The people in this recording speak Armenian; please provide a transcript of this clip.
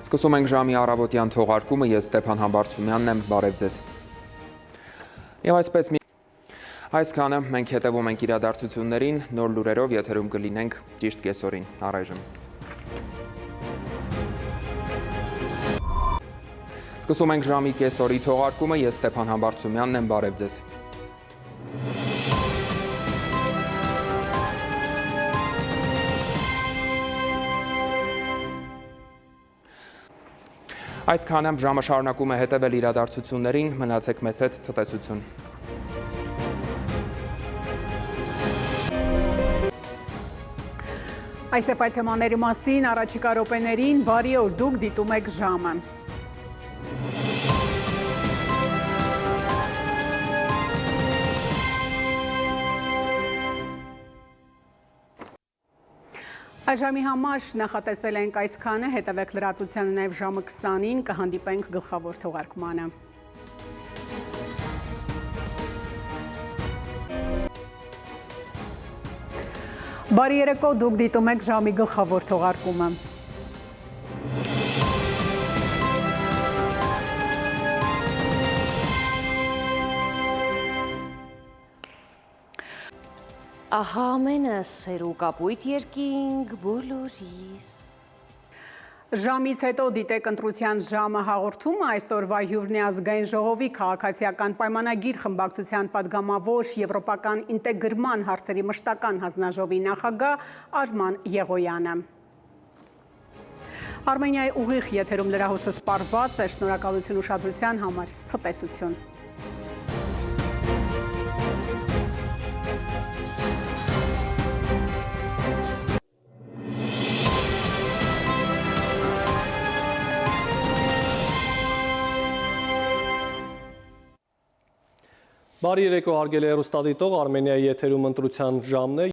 Սկսում ենք ժամի առավոտյան թողարկումը, ես Ստեփան Համբարձումյանն եմ, բարև ձեզ։ Եվ այսքանը մենք հետևում ենք իրադարձություններին, նոր լուրերով եթերում կլինենք ճիշտ կեսօրին, առայժմ։ Սկսում ենք ժամի կեսօրի թողարկումը, ես Ստեփան Համբարձումյանն եմ, բարև ձեզ։ Այսքանը ժամը շարունակում է հետևել իրադարձություններին, մնացեք մեզ հետ, ցտեսություն։ Այս է այդ թեմաների մասին առաջիկա րոպեներին, բարի օր, դուք դիտում եք ժամը։ Այժմի համար նախատեսել ենք այսքանը, հետևեք լրատվությանը նաև ժամը 20-ին, կհանդիպենք գլխավոր թողարկմանը։ Բարի երեկո, դուք դիտում եք ժամի գլխավոր թողարկումը։ Ահա ամենը սերու կապույտ երկինք բոլորիս։ Ժամից հետո դիտեք ընտրության ժամը հաղորդումը, այսօրվա հյուրն է Ազգային ժողովի քաղաքացիական պայմանագիր խմբակցության պատգամավոր եվրոպական ինտեգրման հարցերի մշտական հանձնաժողովի նախագահ Արման Եղոյանը։ Արմենիայի ուղիղ եթերում լրահոսը սպառված է, շնորհակալություն ուշադրության համար, ցտեսություն։ Բարի երեկո, հարգելի հեռուստադիտող, Արմենիայի եթերում ընտրության ժամն է։